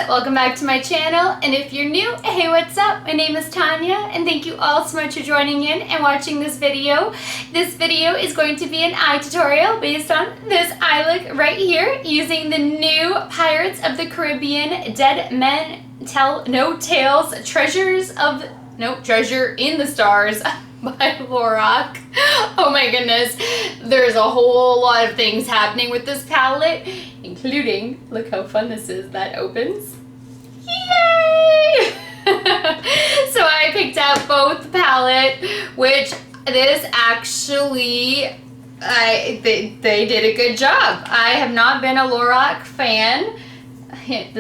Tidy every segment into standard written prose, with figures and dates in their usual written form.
welcome back to my channel, and if you're new, hey, what's up? My name is Tanya, and thank you all so much for joining in and watching this video. This video is going to be an eye tutorial based on this eye look right here, using the new Pirates of the Caribbean Dead Men Tell No Tales Treasure in the Stars by LORAC. Oh my goodness, there's a whole lot of things happening with this palette, including, look how fun this is, that opens. Yay! So I picked out both palette, which this actually, they did a good job. I have not been a LORAC fan. I hate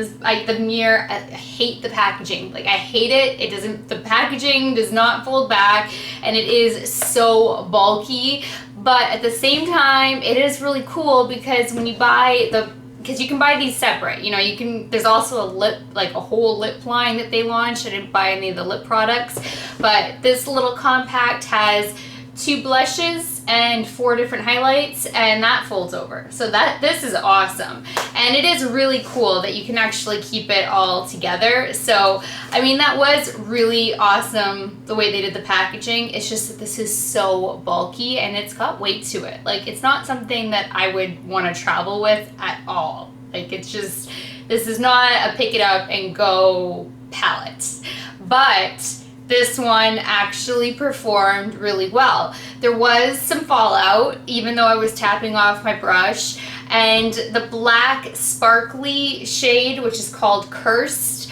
the packaging. Like, I hate it. The packaging does not fold back, and it is so bulky. But at the same time, it is really cool because when you buy because you can buy these separate. You know, there's also a whole lip line that they launched. I didn't buy any of the lip products, but this little compact has 2 blushes and 4 different highlights, and that folds over. So this is awesome, and it is really cool that you can actually keep it all together. So I mean, that was really awesome the way they did the packaging. It's just that this is so bulky and it's got weight to it. Like, it's not something that I would want to travel with at all. Like, it's just, this is not a pick it up and go palette. But this one actually performed really well. There was some fallout, even though I was tapping off my brush, and the black sparkly shade, which is called Cursed,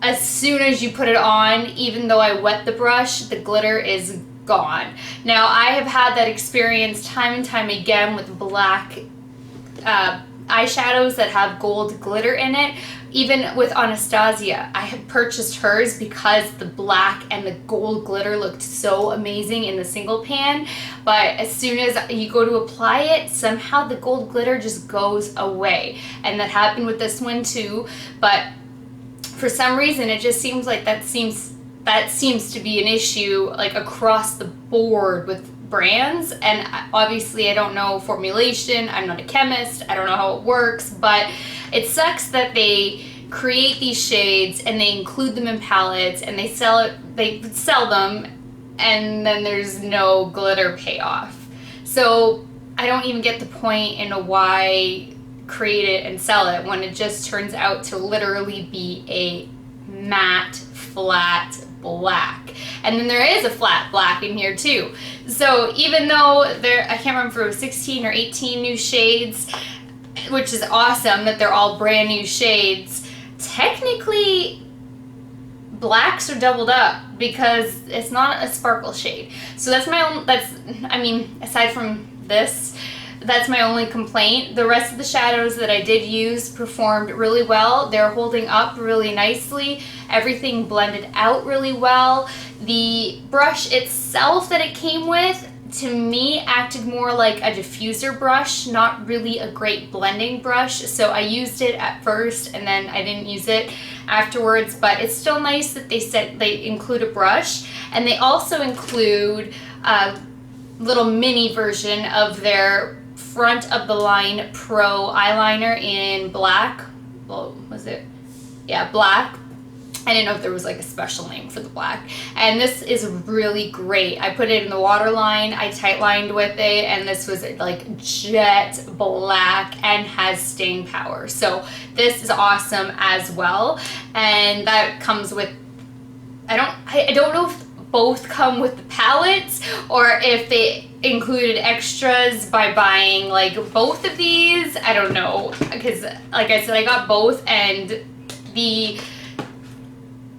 as soon as you put it on, even though I wet the brush, the glitter is gone. Now, I have had that experience time and time again with black eyeshadows that have gold glitter in it. Even with Anastasia, I had purchased hers because the black and the gold glitter looked so amazing in the single pan, but as soon as you go to apply it, somehow the gold glitter just goes away. And that happened with this one too, but for some reason it just seems like that seems to be an issue, like, across the board with brands. And obviously I don't know formulation, I'm not a chemist, I don't know how it works, but it sucks that they create these shades and they include them in palettes and they sell them, and then there's no glitter payoff. So I don't even get the point in why create it and sell it when it just turns out to literally be a matte flat black. And then there is a flat black in here too. So even though I can't remember if it was 16 or 18 new shades, which is awesome that they're all brand new shades, technically blacks are doubled up because it's not a sparkle shade. So aside from this, that's my only complaint. The rest of the shadows that I did use performed really well. They're holding up really nicely. Everything blended out really well. The brush itself that it came with, to me, acted more like a diffuser brush, not really a great blending brush. So I used it at first and then I didn't use it afterwards, but it's still nice that they said they include a brush, and they also include a little mini version of their front of the line Pro eyeliner in black. Well, was it? Yeah, black. I didn't know if there was like a special name for the black. And this is really great. I put it in the waterline, I tight lined with it, and this was like jet black and has staying power. So this is awesome as well. And that comes with, I don't know if both come with the palettes or if they included extras by buying like both of these. I don't know, because like I said, I got both, and the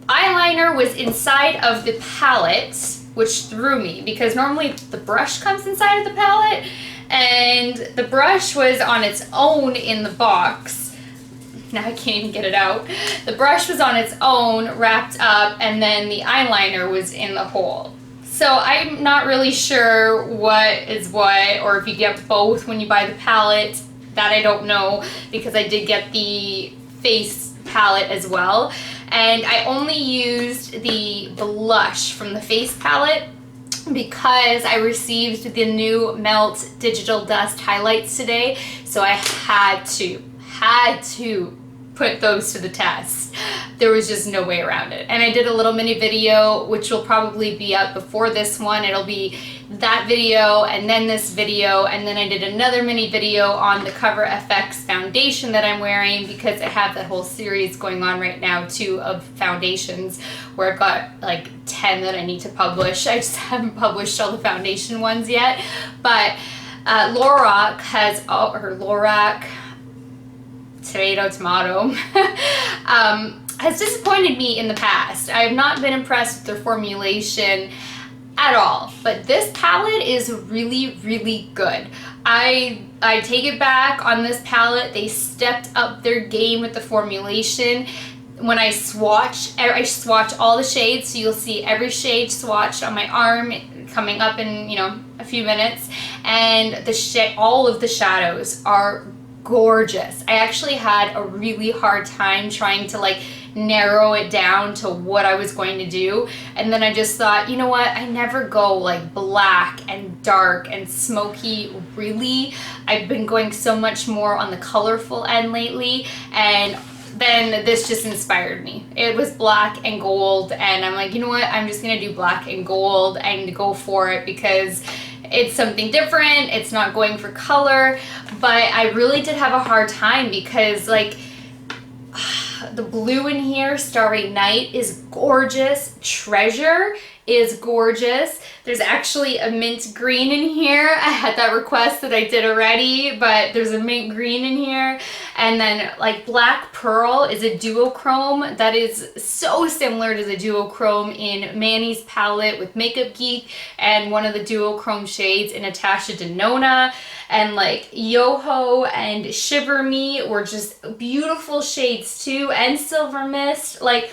eyeliner was inside of the palette, which threw me because normally the brush comes inside of the palette, and the brush was on its own in the box. Now I can't even get it out. The brush was on its own, wrapped up, and then the eyeliner was in the hole. So I'm not really sure what is what, or if you get both when you buy the palette. That I don't know, because I did get the face palette as well. And I only used the blush from the face palette because I received the new Melt Digital Dust highlights today. So I had to put those to the test. There was just no way around it. And I did a little mini video, which will probably be up before this one. It'll be that video and then this video, and then I did another mini video on the CoverFX foundation that I'm wearing, because I have that whole series going on right now too of foundations, where I've got like 10 that I need to publish. I just haven't published all the foundation ones yet. But LORAC LORAC, tomato, has disappointed me in the past. I have not been impressed with their formulation at all, but this palette is really, really good. I take it back on this palette. They stepped up their game with the formulation. When I swatch all the shades, so you'll see every shade swatched on my arm coming up in, you know, a few minutes, and all of the shadows are gorgeous. I actually had a really hard time trying to like narrow it down to what I was going to do, and then I just thought, you know what, I never go like black and dark and smoky, really. I've been going so much more on the colorful end lately, and then this just inspired me. It was black and gold, and I'm like, you know what, I'm just gonna do black and gold and go for it, because it's something different. It's not going for color. But I really did have a hard time, because like the blue in here, Starry Night, is gorgeous. Treasure is gorgeous. There's actually a mint green in here. I had that request that I did already, but there's a mint green in here. And then like Black Pearl is a duochrome that is so similar to the duochrome in Manny's palette with Makeup Geek, and one of the duochrome shades in Natasha Denona. And like Yoho and Shiver Me were just beautiful shades too, and Silver Mist. Like,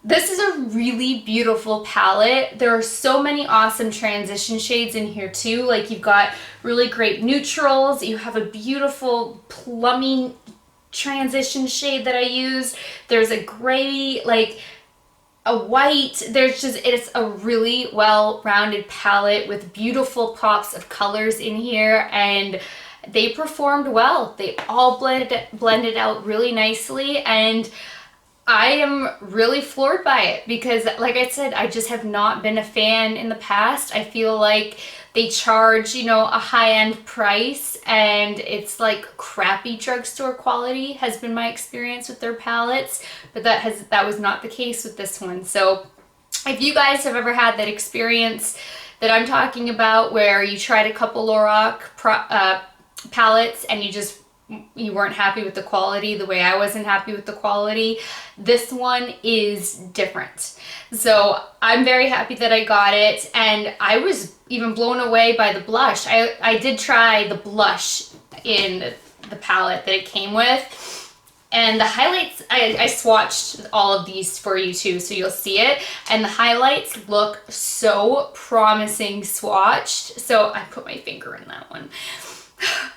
this is a really beautiful palette. There are so many awesome transition shades in here too. Like, you've got really great neutrals. You have a beautiful plummy transition shade that I used. There's a gray, like a white. It's a really well-rounded palette with beautiful pops of colors in here, and they performed well. They all blended out really nicely, and I am really floored by it, because like I said, I just have not been a fan in the past. I feel like they charge, you know, a high-end price, and it's like crappy drugstore quality has been my experience with their palettes, but that was not the case with this one. So if you guys have ever had that experience that I'm talking about, where you tried a couple LORAC palettes and you weren't happy with the quality the way I wasn't happy with the quality, this one is different. So I'm very happy that I got it, and I was even blown away by the blush. I did try the blush in the palette that it came with, and the highlights, I swatched all of these for you too, so you'll see it, and the highlights look so promising swatched. So I put my finger in that one.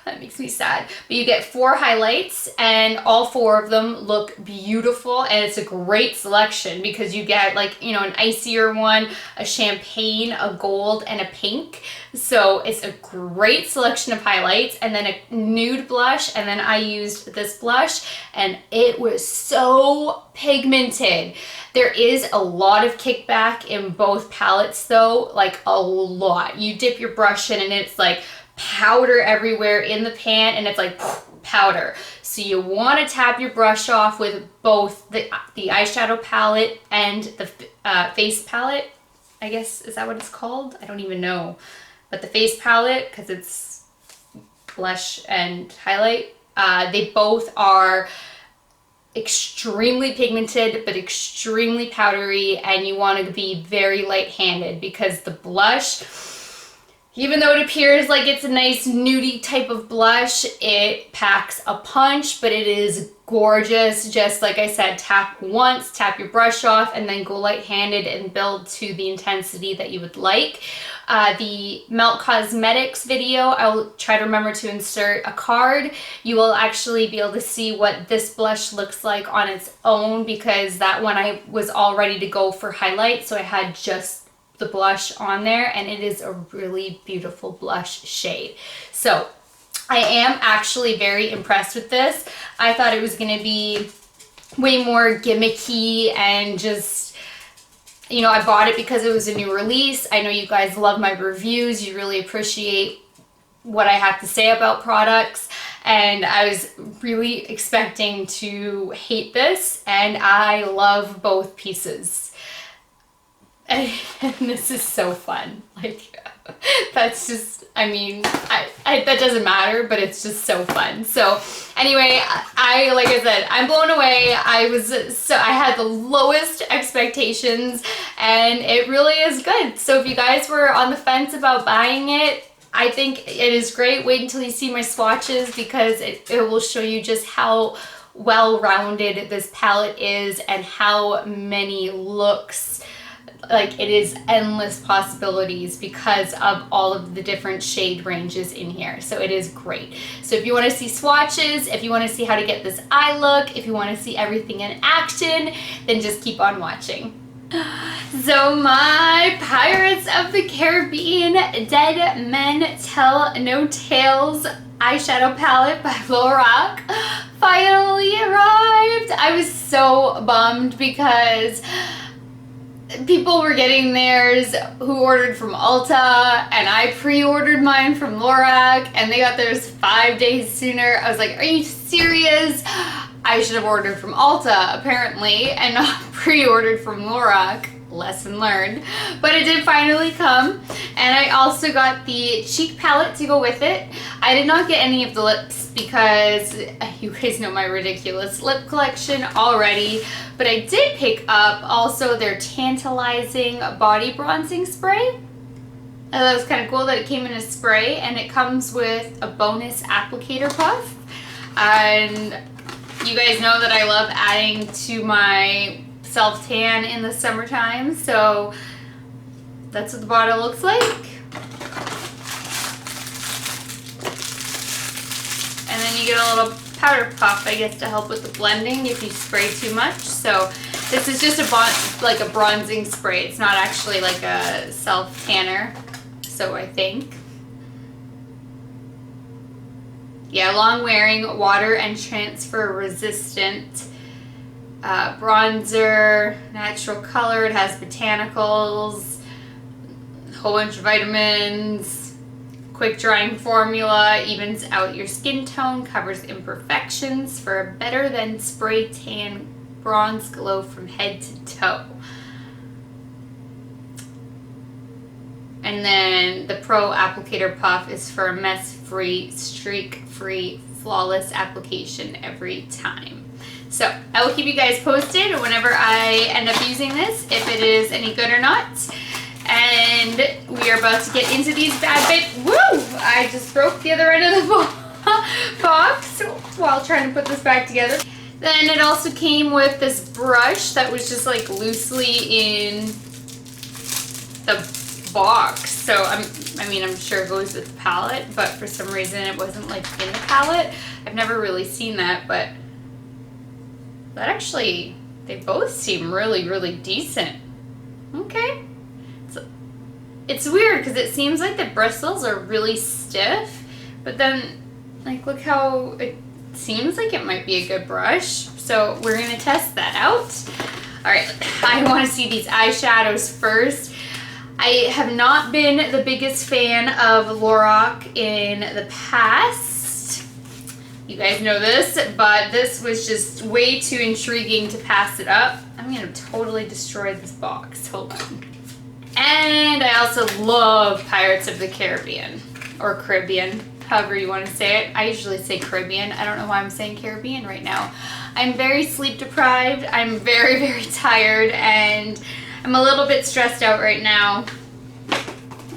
That makes me sad. But you get 4 highlights, and all 4 of them look beautiful, and it's a great selection, because you get like, you know, an icier one, a champagne, a gold, and a pink. So it's a great selection of highlights, and then a nude blush, and then I used this blush, and it was so pigmented. There is a lot of kickback in both palettes though, like a lot. You dip your brush in and it's like powder everywhere in the pan, and it's like powder. So you want to tap your brush off with both the eyeshadow palette and the face palette, I guess, is that what it's called? I don't even know. But the face palette, because it's blush and highlight, they both are extremely pigmented but extremely powdery, and you want to be very light-handed, because the blush, even though it appears like it's a nice nudie type of blush, it packs a punch, but it is gorgeous. Just like I said, tap once, tap your brush off, and then go light-handed and build to the intensity that you would like. The Melt Cosmetics video, I'll try to remember to insert a card. You will actually be able to see what this blush looks like on its own, because that one I was all ready to go for highlight, so I had just the blush on there, and it is a really beautiful blush shade. So I am actually very impressed with this. I thought it was gonna be way more gimmicky and just, you know, I bought it because it was a new release. I know you guys love my reviews. You really appreciate what I have to say about products. And I was really expecting to hate this, and I love both pieces. And this is so fun. Like, that's just, I mean, that doesn't matter, but it's just so fun. So anyway, like I said, I'm blown away. I had the lowest expectations, and it really is good. So if you guys were on the fence about buying it, I think it is great. Wait until you see my swatches, because it will show you just how well-rounded this palette is and how many looks. Like, it is endless possibilities because of all of the different shade ranges in here. So it is great. So if you want to see swatches, if you want to see how to get this eye look, if you want to see everything in action, then just keep on watching. So my Pirates of the Caribbean Dead Men Tell No Tales eyeshadow palette by LORAC finally arrived. I was so bummed because people were getting theirs who ordered from Ulta, and I pre-ordered mine from LORAC, and they got theirs 5 days sooner. I was like, are you serious? I should have ordered from Ulta, apparently, and not pre-ordered from LORAC. Lesson learned. But it did finally come, and I also got the cheek palette to go with it. I did not get any of the lips because you guys know my ridiculous lip collection already, but I did pick up also their tantalizing body bronzing spray. And that was kind of cool that it came in a spray, and it comes with a bonus applicator puff. And you guys know that I love adding to my self-tan in the summertime, so that's what the bottle looks like. And then you get a little powder puff, I guess, to help with the blending if you spray too much. So this is just like a bronzing spray. It's not actually like a self-tanner, so I think. Yeah, long wearing, water and transfer resistant bronzer, natural color. It has botanicals, a whole bunch of vitamins, quick drying formula, evens out your skin tone, covers imperfections for a better than spray tan bronze glow from head to toe. And then the Pro Applicator Puff is for a mess-free, streak-free, flawless application every time. So I will keep you guys posted whenever I end up using this, if it is any good or not. And we are about to get into these bad bits. Woo! I just broke the other end of the box while trying to put this back together. Then it also came with this brush that was just like loosely in the box. So I'm sure it goes with the palette, but for some reason it wasn't like in the palette. I've never really seen that, but that actually, they both seem really, really decent. Okay. It's weird because it seems like the bristles are really stiff, but then, like, look how it seems like it might be a good brush. So we're going to test that out. All right, I want to see these eyeshadows first. I have not been the biggest fan of LORAC in the past. You guys know this, but this was just way too intriguing to pass it up. I'm going to totally destroy this box. Hold on. And I also love Pirates of the Caribbean, or Caribbean, however you want to say it. I usually say Caribbean. I don't know why I'm saying Caribbean right now. I'm very sleep deprived. I'm very, very tired, and I'm a little bit stressed out right now.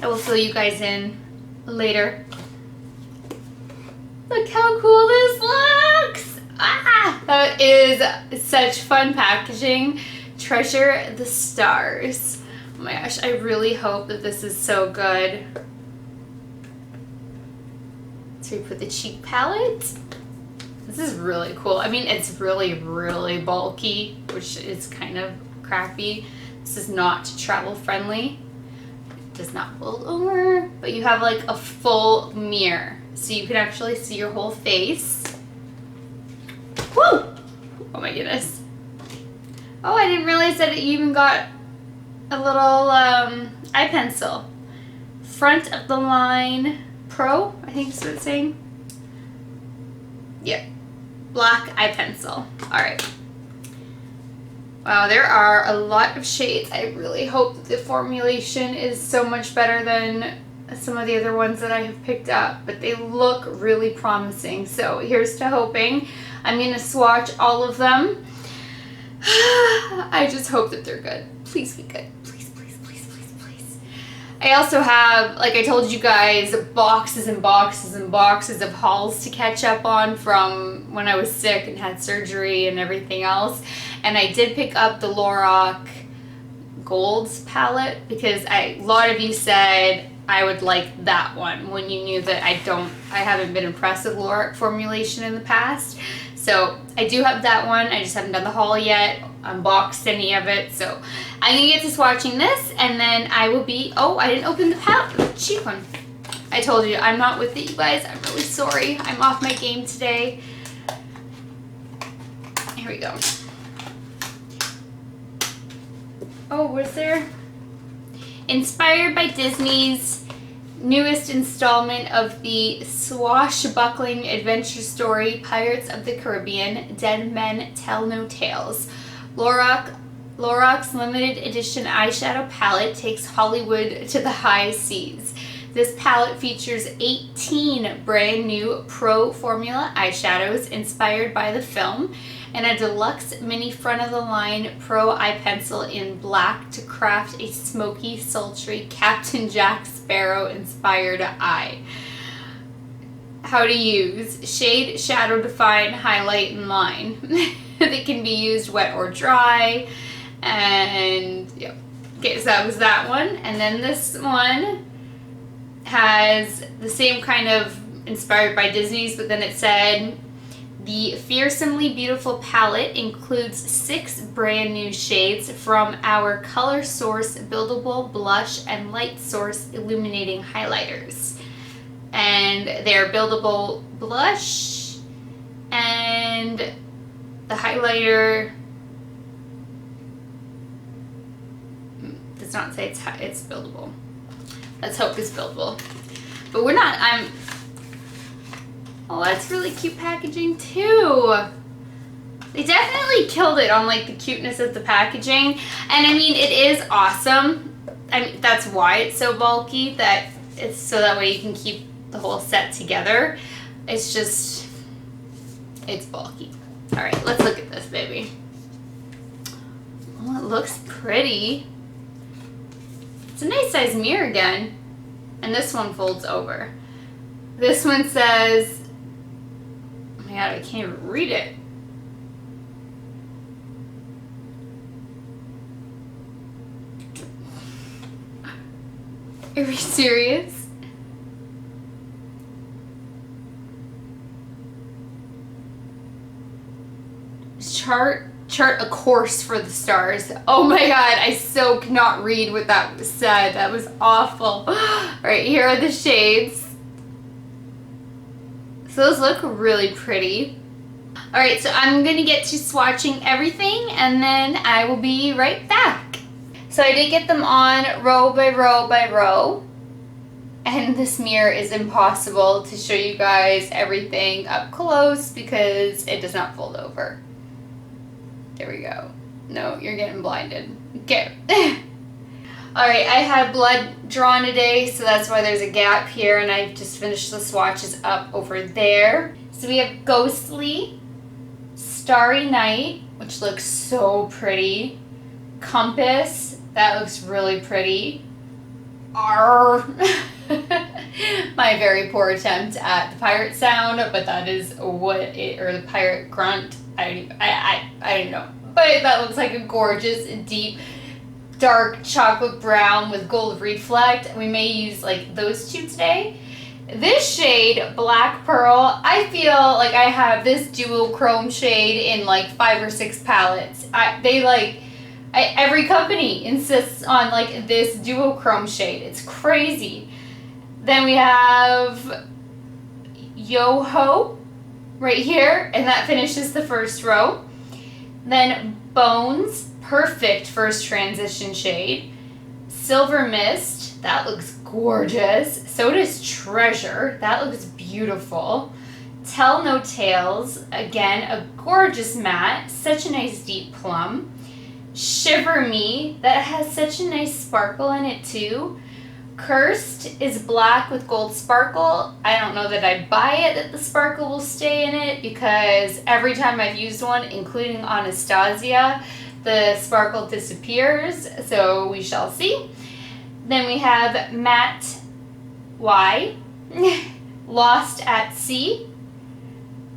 I will fill you guys in later. Look how cool this looks! Ah, that is such fun packaging. Treasure the stars. Oh my gosh, I really hope that this is so good. So we put the cheek palette. This is really cool. I mean, it's really, really bulky, which is kind of crappy. This is not travel friendly. It does not fold over, but you have like a full mirror. so you can actually see your whole face. Woo! Oh my goodness. Oh, I didn't realize that it even got a little eye pencil. Front of the line Pro, I think is what it's saying. Yep. Black eye pencil. Alright. Wow, there are a lot of shades. I really hope that the formulation is so much better than some of the other ones that I have picked up, but they look really promising. So here's to hoping. I'm going to swatch all of them. I just hope that they're good. Please be good. Please, please, please, please, please. I also have, like I told you guys, boxes and boxes and boxes of hauls to catch up on from when I was sick and had surgery and everything else. And I did pick up the LORAC Golds palette because a lot of you said I would like that one when you knew that I haven't been impressed with LORAC formulation in the past. So I do have that one. I just haven't done the haul yet, unboxed any of it. So I'm gonna get to swatching this, and then I will be, oh, I didn't open the palette, the cheap one. I told you, I'm not with it, you guys. I'm really sorry. I'm off my game today. Here we go. Oh, was there? Inspired by Disney's newest installment of the swashbuckling adventure story, Pirates of the Caribbean, Dead Men Tell No Tales. LORAC's limited edition eyeshadow palette takes Hollywood to the high seas. This palette features 18 brand new Pro formula eyeshadows inspired by the film, and a deluxe mini front-of-the-line Pro eye pencil in black to craft a smoky, sultry Captain Jack Sparrow-inspired eye. How to use: shade, shadow, define, highlight, and line. They can be used wet or dry, and yep. Okay, so that was that one, and then this one has the same kind of inspired by Disney's, but then it said, the fearsomely beautiful palette includes 6 brand new shades from our Color Source Buildable Blush and Light Source Illuminating Highlighters. And they're buildable blush, and the highlighter does not say it's buildable. Let's hope it's buildable. But we're not, oh, that's really cute packaging too. They definitely killed it on like the cuteness of the packaging. And I mean, it is awesome. I mean, that's why it's so bulky, that it's so that way you can keep the whole set together. It's just, it's bulky. All right, let's look at this baby. Oh, it looks pretty. It's a nice size mirror again. And this one folds over. This one says, oh my god, I can't even read it. Are you serious? Chart a course for the stars. Oh my god, I so cannot read what that said. That was awful. Alright, here are the shades. So those look really pretty. Alright, so I'm gonna get to swatching everything, and then I will be right back. So I did get them on row by row by row. And this mirror is impossible to show you guys everything up close because it does not fold over. There we go. No, you're getting blinded. Okay. Alright, I had blood drawn today, so that's why there's a gap here, and I just finished the swatches up over there. So we have Ghostly, Starry Night, which looks so pretty. Compass, that looks really pretty. Arr. My very poor attempt at the pirate sound, but that is what it, or the pirate grunt. I don't know. But that looks like a gorgeous, deep, dark chocolate brown with gold reflect. We may use like those two today. This shade, Black Pearl, I feel like I have this dual chrome shade in like 5 or 6 palettes. Every company insists on like this dual chrome shade. It's crazy. Then we have Yoho right here, and that finishes the first row. Then Bones, perfect first transition shade. Silver Mist, that looks gorgeous. So does Treasure, that looks beautiful. Tell No Tales, again, a gorgeous matte, such a nice deep plum. Shiver Me, that has such a nice sparkle in it too. Cursed is black with gold sparkle. I don't know that I'd buy it that the sparkle will stay in it, because every time I've used one, including Anastasia, the sparkle disappears, so we shall see. Then we have Matte Y, Lost at Sea,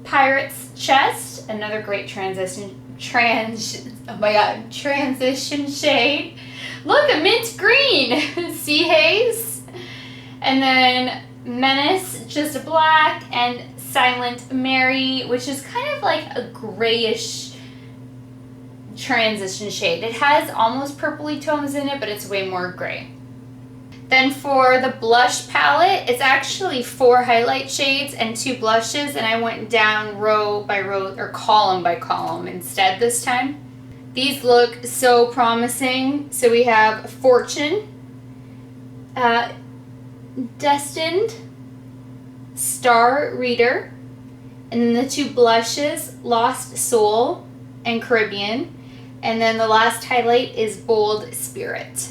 Pirate's Chest, another great transition shade. Look, a mint green, Sea Haze. And then Menace, just a black, and Silent Mary, which is kind of like a grayish transition shade. It has almost purpley tones in it, but it's way more gray. Then for the blush palette, it's actually 4 highlight shades and 2 blushes, and I went down row by row, or column by column instead this time. These look so promising. So we have Fortune, Destined, Star Reader, and then the 2 blushes, Lost Soul and Caribbean. And then the last highlight is Bold Spirit.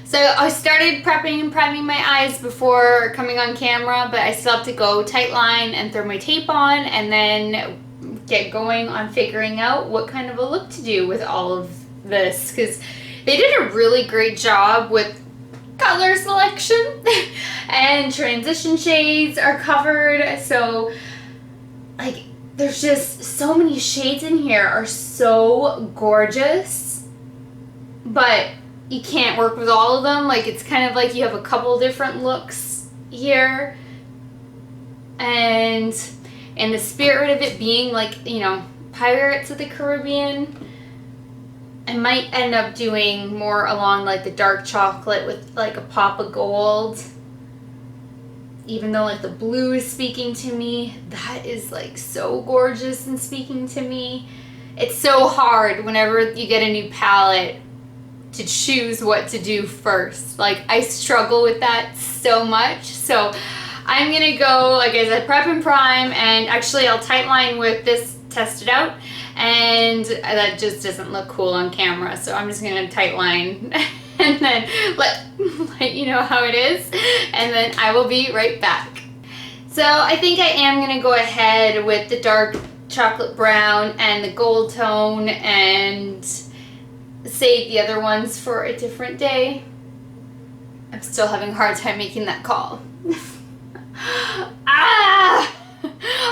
So I started prepping and priming my eyes before coming on camera, but I still have to go tight line and throw my tape on, and then get going on figuring out what kind of a look to do with all of this, because they did a really great job with color selection and transition shades are covered. So like, there's just so many shades in here, are so gorgeous, but you can't work with all of them. Like, it's kind of like you have a couple different looks here, and in the spirit of it being like, you know, Pirates of the Caribbean, I might end up doing more along like the dark chocolate with like a pop of gold, even though like the blue is speaking to me. That is like so gorgeous and speaking to me. It's so hard whenever you get a new palette to choose what to do first. Like, I struggle with that so much. So I'm gonna go, like I said, prep and prime, and actually I'll tight line with this, test it out, and that just doesn't look cool on camera, so I'm just gonna tight line and then let you know how it is, and then I will be right back. So I think I am gonna go ahead with the dark chocolate brown and the gold tone, and save the other ones for a different day. I'm still having a hard time making that call.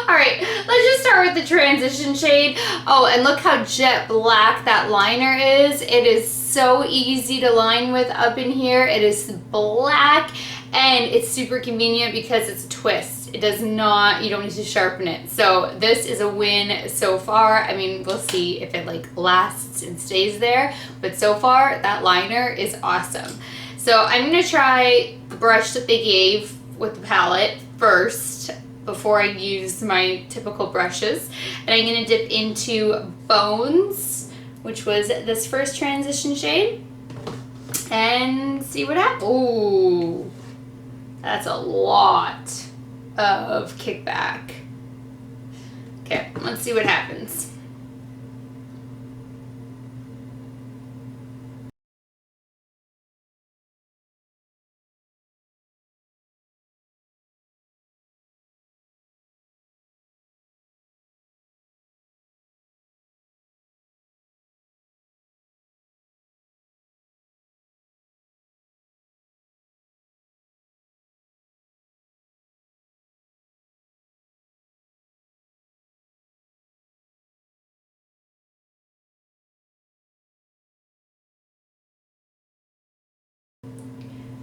Alright, let's just start with the transition shade. Oh, and look how jet black that liner is. It is so easy to line with up in here. It is black, and it's super convenient because it's a twist. It does not, you don't need to sharpen it. So this is a win so far. I mean, we'll see if it like lasts and stays there, but so far that liner is awesome. So I'm gonna try the brush that they gave with the palette first before I use my typical brushes. And I'm gonna dip into Bones, which was this first transition shade, and see what happens. Ooh, that's a lot of kickback. Okay, let's see what happens.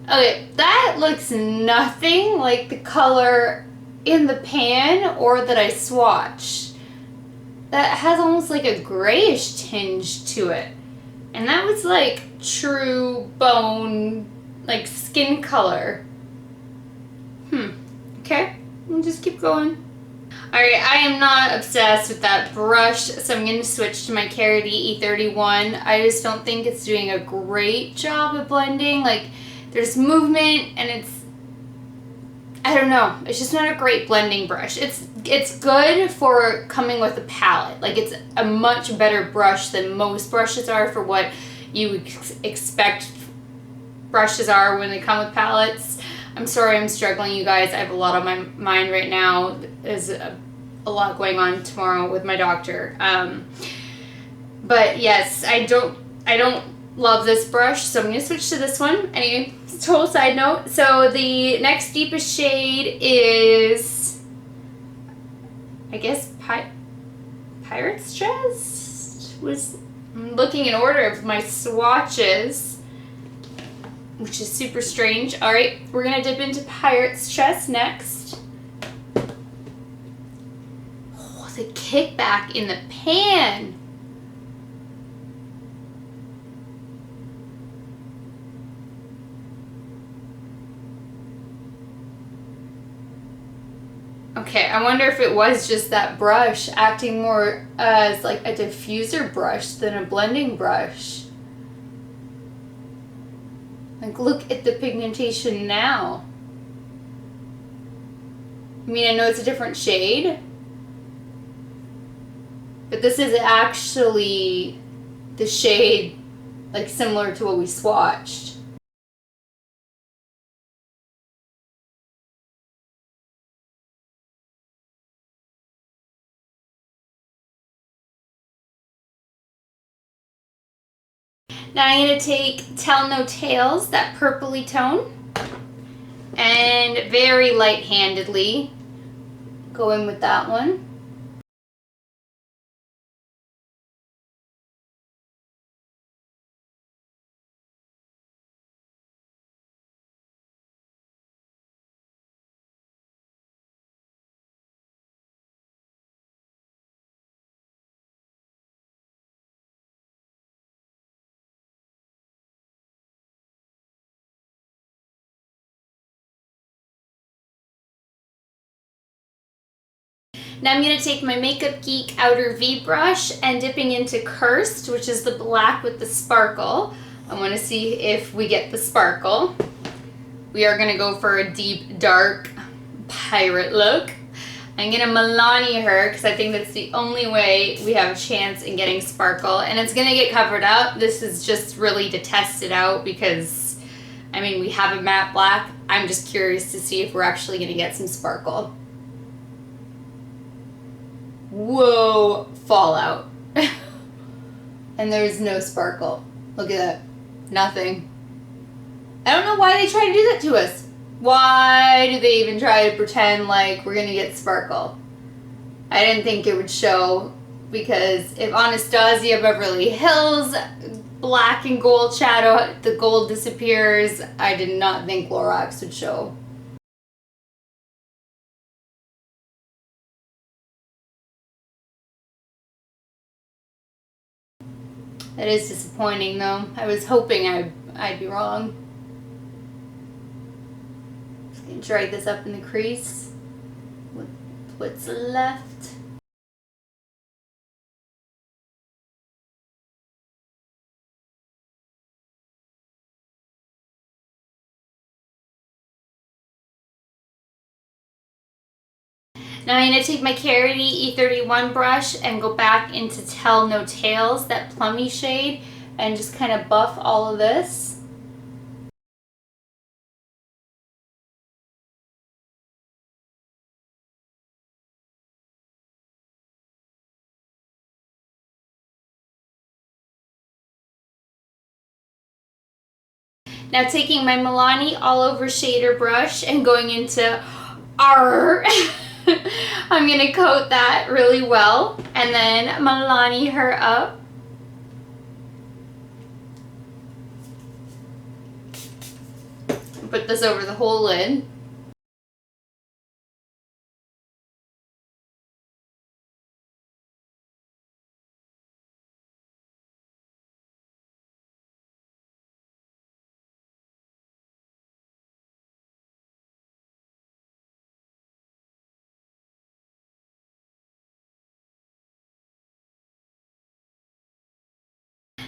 Okay, that looks nothing like the color in the pan or that I swatched. That has almost like a grayish tinge to it. And that was like true bone, like skin color. Okay, And just keep going. Alright, I am not obsessed with that brush, so I'm going to switch to my Karity E31. I just don't think it's doing a great job of blending. Like, there's movement, and it's, I don't know, it's just not a great blending brush. It's good for coming with a palette. Like, it's a much better brush than most brushes are for what you expect brushes are when they come with palettes. I'm sorry I'm struggling, you guys. I have a lot on my mind right now. There's a lot going on tomorrow with my doctor. But yes, I don't love this brush, so I'm going to switch to this one. Anyway, total side note. So the next deepest shade is, I guess, Pirate's Chest? I'm looking in order of my swatches, which is super strange. All right, we're gonna dip into Pirate's Chest next. Oh, the kickback in the pan. Okay, I wonder if it was just that brush acting more as like a diffuser brush than a blending brush. Like, look at the pigmentation now. I mean, I know it's a different shade, but this is actually the shade, like, similar to what we swatched. Now I'm going to take Tell No Tales, that purpley tone, and very light-handedly go in with that one. Now I'm going to take my Makeup Geek Outer V brush and dipping into Cursed, which is the black with the sparkle. I want to see if we get the sparkle. We are going to go for a deep, dark pirate look. I'm going to Milani her because I think that's the only way we have a chance in getting sparkle. And it's going to get covered up. This is just really to test it out because, I mean, we have a matte black. I'm just curious to see if we're actually going to get some sparkle. Whoa, fallout. And there's no sparkle. Look at that. Nothing. I don't know why they try to do that to us. Why do they even try to pretend like we're gonna get sparkle? I didn't think it would show, because if Anastasia Beverly Hills black and gold shadow, the gold disappears, I did not think LORAC would show. That is disappointing though. I was hoping I'd be wrong. Just gonna drag this up in the crease with what's left. Now I'm going to take my Karity E31 brush and go back into Tell No Tales, that plummy shade, and just kind of buff all of this. Now taking my Milani All Over Shader brush and going into R. I'm going to coat that really well and then Milani her up. Put this over the whole lid.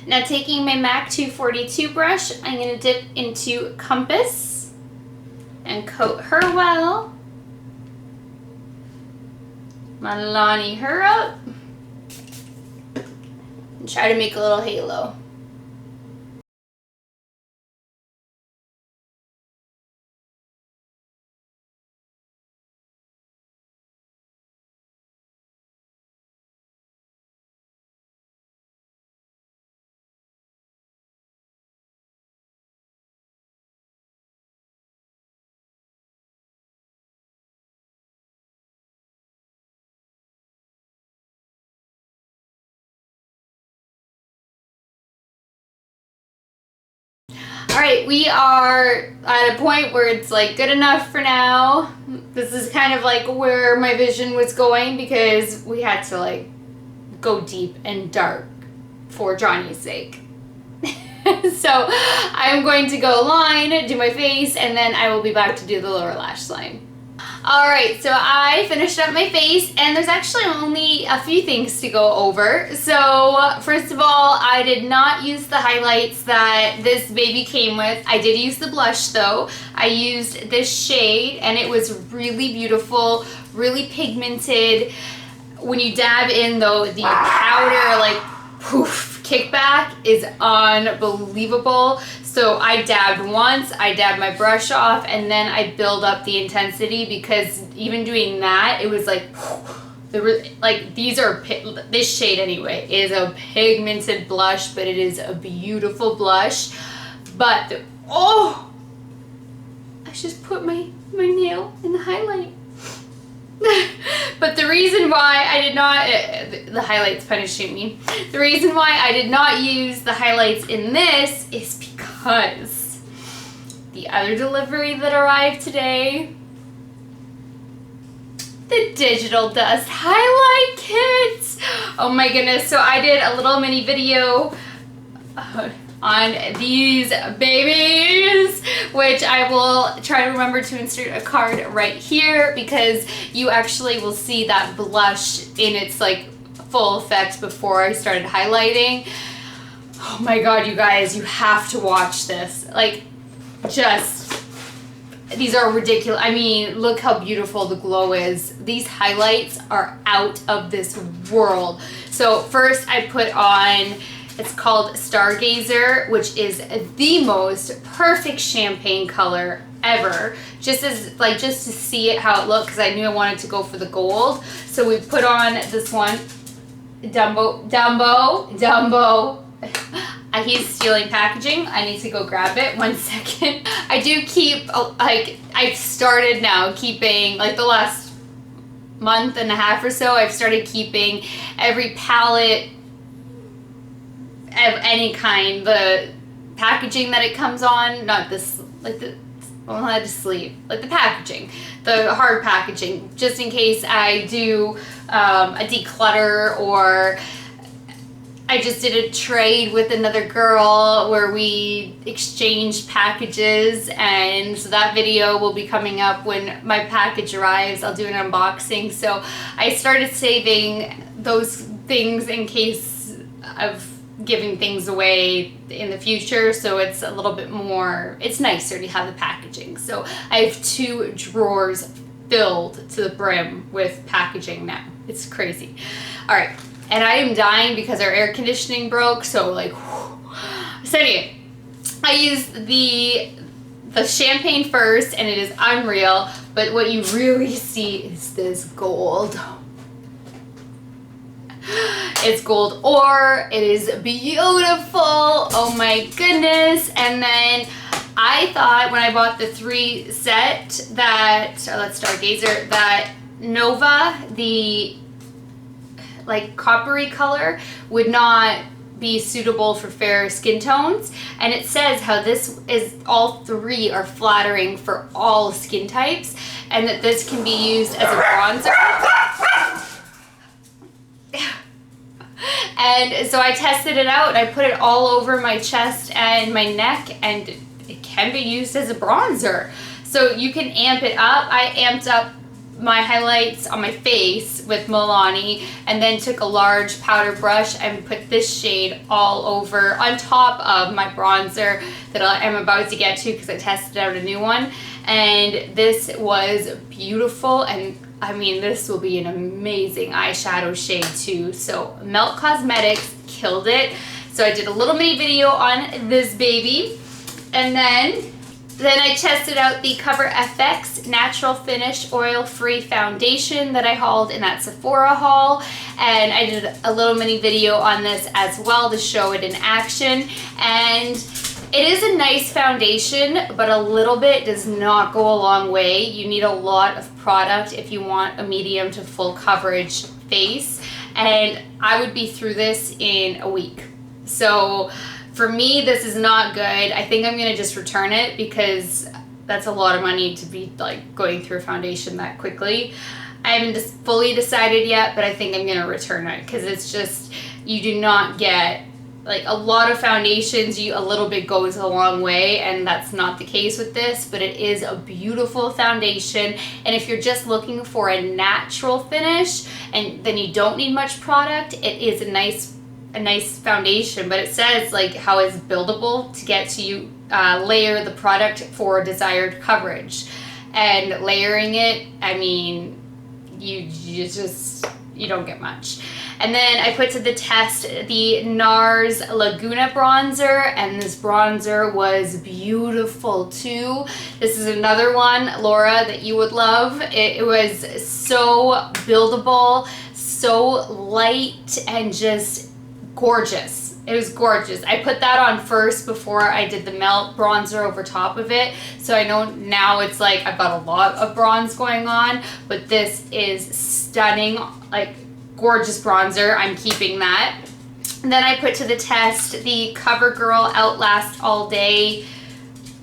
Now taking my MAC 242 brush, I'm going to dip into Compass and coat her well. Milani her up. And try to make a little halo. Alright, we are at a point where it's like good enough for now. This is kind of like where my vision was going because we had to like go deep and dark for Johnny's sake. So I'm going to go line, do my face, and then I will be back to do the lower lash line. Alright, so I finished up my face, and there's actually only a few things to go over. So first of all, I did not use the highlights that this baby came with. I did use the blush though. I used this shade, and it was really beautiful, really pigmented. When you dab in though, the powder like poof kickback is unbelievable. So I dabbed once, I dabbed my brush off, and then I build up the intensity because even doing that, it was like, this shade anyway is a pigmented blush, but it is a beautiful blush. But, oh, I just put my nail in the highlight. But the reason why I did not, the highlights punishing me. The reason why I did not use the highlights in this is because the other delivery that arrived today, the Digital Dust highlight kits. Oh my goodness. So I did a little mini video on these babies, which I will try to remember to insert a card right here because you actually will see that blush in its like full effect before I started highlighting. Oh my god, you guys, you have to watch this. Like, just, these are ridiculous. I mean, look how beautiful the glow is. These highlights are out of this world. So first I put on, it's called Stargazer, which is the most perfect champagne color ever. Just to see it how it looked, because I knew I wanted to go for the gold. So we put on this one, Dumbo. He's stealing packaging. I need to go grab it. 1 second. I do keep, like, I've started now keeping, like the last month and a half or so, I've started keeping every palette of any kind, the packaging that it comes on, not this, like the, well, not the sleeve, like the packaging, the hard packaging, just in case I do a declutter, or I just did a trade with another girl where we exchanged packages, and so that video will be coming up when my package arrives. I'll do an unboxing. So I started saving those things in case of giving things away in the future, so it's a little bit more, it's nicer to have the packaging. So I have 2 drawers filled to the brim with packaging now. It's crazy. All right. And I am dying because our air conditioning broke, so like, whew. So anyway, I used the champagne first, and it is unreal, but what you really see is this gold. It's gold ore, it is beautiful, oh my goodness. And then I thought when I bought the 3 set that, or let's Stargazer, that Nova, the like coppery color, would not be suitable for fair skin tones, and it says how this is, all 3 are flattering for all skin types, and that this can be used as a bronzer. And so I tested it out, and I put it all over my chest and my neck, and it can be used as a bronzer. So you can amp it up. I amped up my highlights on my face with Milani, and then took a large powder brush and put this shade all over on top of my bronzer that I'm about to get to because I tested out a new one. And this was beautiful, and I mean, this will be an amazing eyeshadow shade too. So Melt Cosmetics killed it. So I did a little mini video on this baby, and then I tested out the CoverFX Natural Finish Oil-Free Foundation that I hauled in that Sephora haul. And I did a little mini video on this as well to show it in action. And it is a nice foundation, but a little bit does not go a long way. You need a lot of product if you want a medium to full coverage face. And I would be through this in a week. So for me, this is not good. I think I'm gonna just return it because that's a lot of money to be like going through a foundation that quickly. I haven't just fully decided yet, but I think I'm gonna return it because it's just, you do not get, like a lot of foundations, a little bit goes a long way, and that's not the case with this, but it is a beautiful foundation. And if you're just looking for a natural finish and then you don't need much product, it is a nice foundation. But it says like how it's buildable to get to you layer the product for desired coverage. And layering it, I mean, you don't get much. And then I put to the test the Nars Laguna bronzer, and this bronzer was beautiful too. This is another one, Laura, that you would love. It was so buildable, so light, and just gorgeous. It was gorgeous. I put that on first before I did the Melt bronzer over top of it. So I know now it's like I've got a lot of bronze going on, but this is stunning, like gorgeous bronzer. I'm keeping that. And then I put to the test the CoverGirl Outlast All Day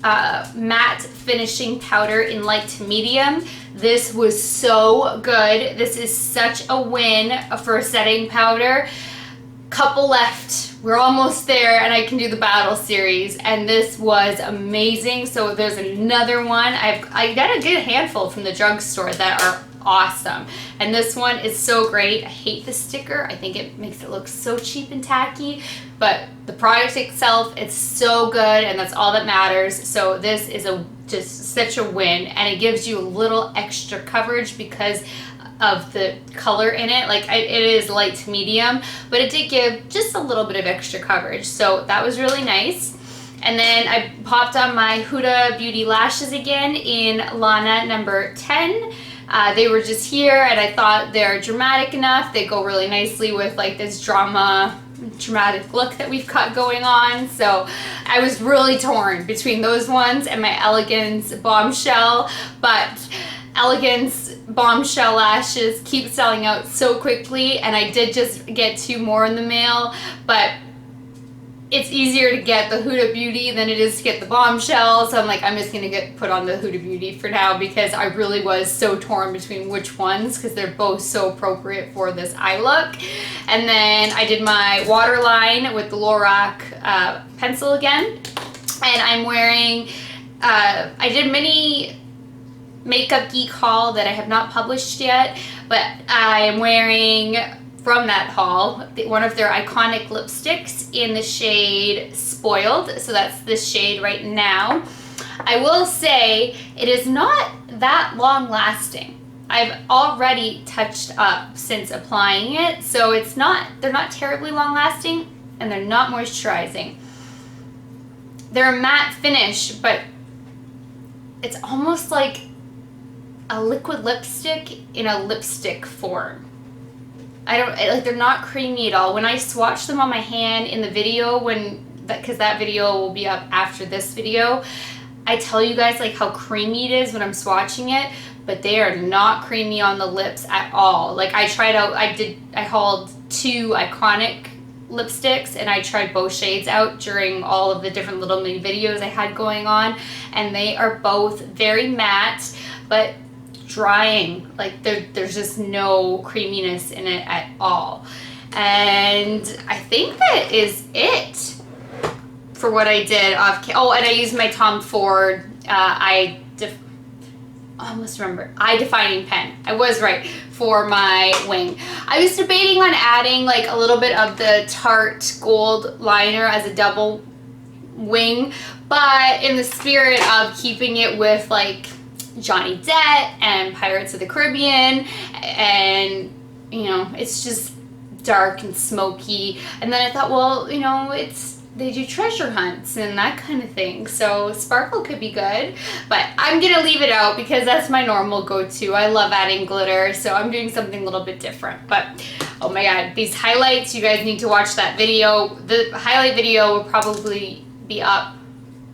matte finishing powder in light to medium. This was so good. This is such a win for a setting powder. Couple left. We're almost there, and I can do the battle series, and this was amazing. So there's another one. I got a good handful from the drugstore that are awesome, and this one is so great. I hate the sticker. I think it makes it look so cheap and tacky, but the product itself, it's so good, and that's all that matters. So this is just such a win, and it gives you a little extra coverage because of the color in it. Like it is light to medium, but it did give just a little bit of extra coverage, so that was really nice. And then I popped on my Huda Beauty lashes again in Lana number 10. They were just here, and I thought they're dramatic enough. They go really nicely with like this dramatic look that we've got going on. So I was really torn between those ones and my Elegance Bombshell, but Elegance Bombshell lashes keep selling out so quickly, and I did just get 2 more in the mail, but it's easier to get the Huda Beauty than it is to get the Bombshell, so I'm like, I'm just gonna put on the Huda Beauty for now because I really was so torn between which ones because they're both so appropriate for this eye look. And then I did my waterline with the LORAC pencil again, and I'm wearing, I did mini Makeup Geek haul that I have not published yet, but I am wearing from that haul one of their iconic lipsticks in the shade Spoiled. So that's this shade right now. I will say it is not that long lasting. I've already touched up since applying it, so they're not terribly long lasting, and they're not moisturizing. They're a matte finish, but it's almost like a liquid lipstick in a lipstick form. They're not creamy at all. When I swatch them on my hand in the video, because that video will be up after this video, I tell you guys like how creamy it is when I'm swatching it, but they are not creamy on the lips at all. Like I hauled 2 iconic lipsticks, and I tried both shades out during all of the different little mini videos I had going on, and they are both very matte, but drying. Like there's just no creaminess in it at all. And I think that is it for what I did off. Oh, and I used my Tom Ford I almost remember, eye defining pen. I was right, for my wing. I was debating on adding like a little bit of the Tarte gold liner as a double wing, but in the spirit of keeping it with like Johnny Depp and Pirates of the Caribbean, and you know, it's just dark and smoky. And then I thought, well, you know, they do treasure hunts and that kind of thing, so sparkle could be good, but I'm gonna leave it out because that's my normal go-to. I love adding glitter, so I'm doing something a little bit different. But oh my god, these highlights, you guys need to watch that video. The highlight video will probably be up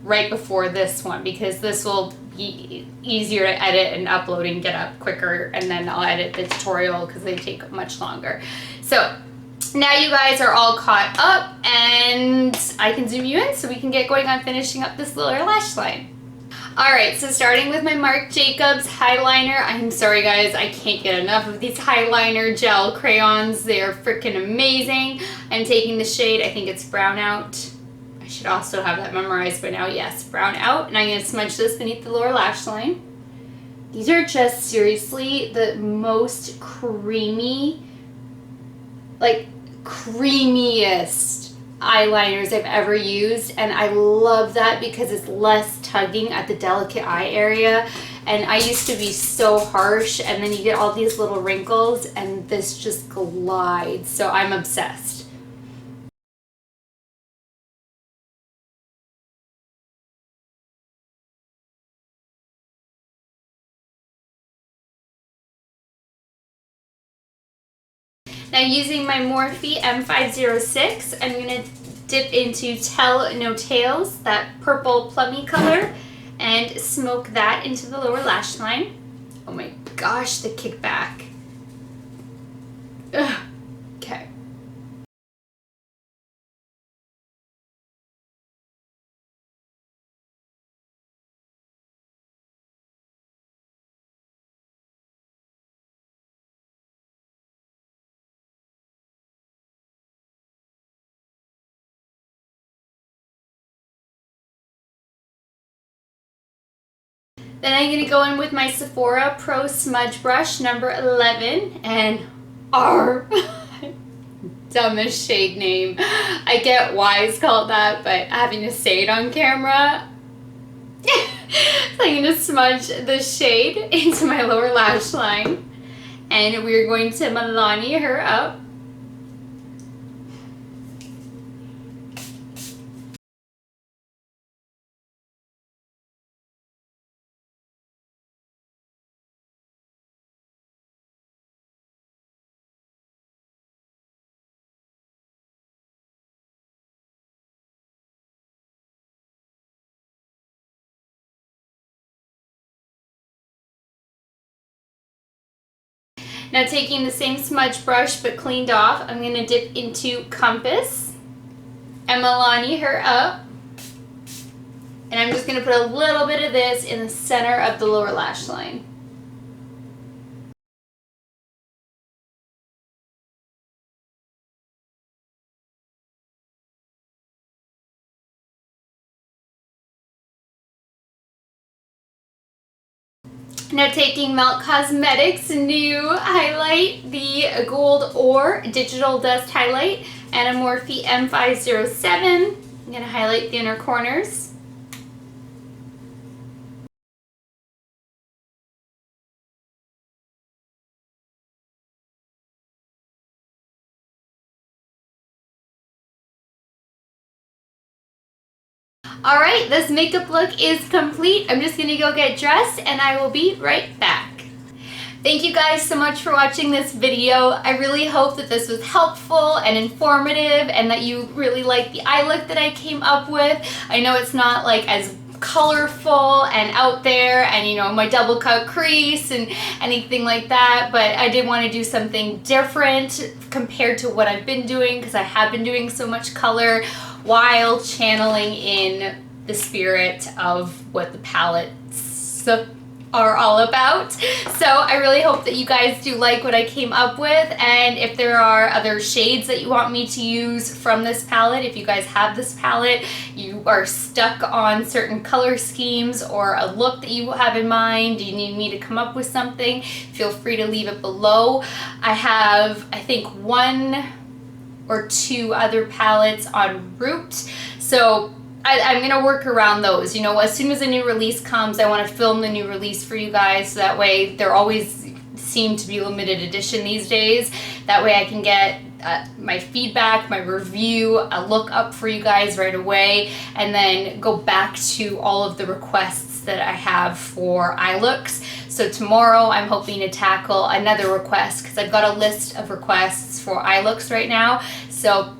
right before this one because this will be easier to edit and upload and get up quicker, and then I'll edit the tutorial because they take much longer. So now you guys are all caught up and I can zoom you in so we can get going on finishing up this lower lash line. Alright, so starting with my Marc Jacobs highliner. I'm sorry guys, I can't get enough of these highliner gel crayons. They are freaking amazing. I'm taking the shade, I think it's Brown Out. I should also have that memorized by now. Yes, Brown Out. And I'm going to smudge this beneath the lower lash line. These are just seriously the most creamy, like creamiest eyeliners I've ever used, and I love that because it's less tugging at the delicate eye area. And I used to be so harsh, and then you get all these little wrinkles, and this just glides. So I'm obsessed. Now using my Morphe M506, I'm going to dip into Tell No Tales, that purple plummy color, and smoke that into the lower lash line. Oh my gosh, the kickback. Ugh. Okay. Then I'm going to go in with my Sephora Pro Smudge Brush number 11 and R. Dumbest shade name. I get why it's called that, but having to say it on camera. So I'm going to smudge the shade into my lower lash line, and we're going to Milani her up. Now taking the same smudge brush but cleaned off, I'm going to dip into Compass and Milani her up. And I'm just going to put a little bit of this in the center of the lower lash line. Now taking Melt Cosmetics new highlight, the Gold Ore Digital Dust Highlight, and a Morphe M507. I'm going to highlight the inner corners. Alright, this makeup look is complete. I'm just going to go get dressed and I will be right back. Thank you guys so much for watching this video. I really hope that this was helpful and informative and that you really like the eye look that I came up with. I know it's not like as colorful and out there and you know my double cut crease and anything like that, but I did want to do something different compared to what I've been doing because I have been doing so much color while channeling in the spirit of what the palettes are all about. So I really hope that you guys do like what I came up with, and if there are other shades that you want me to use from this palette, if you guys have this palette, you are stuck on certain color schemes or a look that you have in mind, you need me to come up with something, feel free to leave it below. I have, I think, 1 or 2 other palettes en route, so I'm going to work around those. You know, as soon as a new release comes, I want to film the new release for you guys, so that way they're always seem to be limited edition these days. That way I can get my feedback, my review, a look up for you guys right away, and then go back to all of the requests that I have for eye looks. So tomorrow I'm hoping to tackle another request, because I've got a list of requests for eye looks right now. So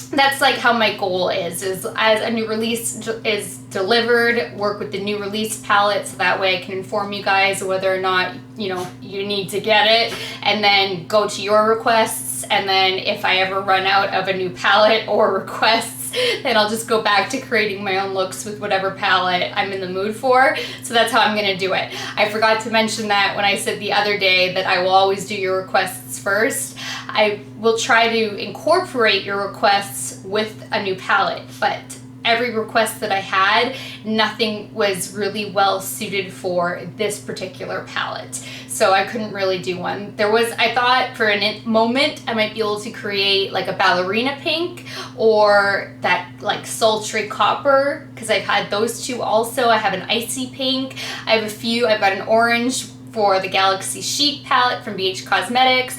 that's like how my goal is as a new release is delivered, work with the new release palette, so that way I can inform you guys whether or not, you know, you need to get it, and then go to your requests. And then if I ever run out of a new palette or requests, then I'll just go back to creating my own looks with whatever palette I'm in the mood for. So that's how I'm gonna do it. I forgot to mention that when I said the other day that I will always do your requests first. I will try to incorporate your requests with a new palette, but every request that I had, nothing was really well suited for this particular palette. So I couldn't really do one. I thought for a moment I might be able to create like a ballerina pink or that like sultry copper, because I've had those two also. I have an icy pink. I have a few. I've got an orange for the Galaxy Chic palette from BH Cosmetics,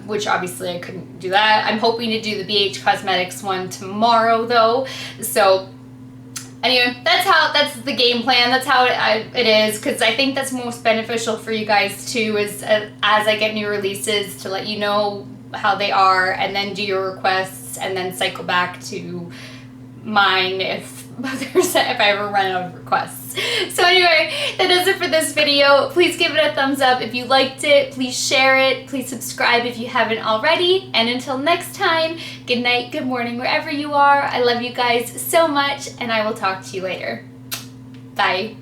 which obviously I couldn't do that. I'm hoping to do the BH Cosmetics one tomorrow though. So anyway, that's the game plan. That's how it is, because I think that's most beneficial for you guys too, is as I get new releases to let you know how they are, and then do your requests, and then cycle back to mine if I ever run out of requests. So anyway, that does it for this video. Please give it a thumbs up if you liked it. Please share it. Please subscribe if you haven't already. And until next time, good night, good morning, wherever you are. I love you guys so much, and I will talk to you later. Bye.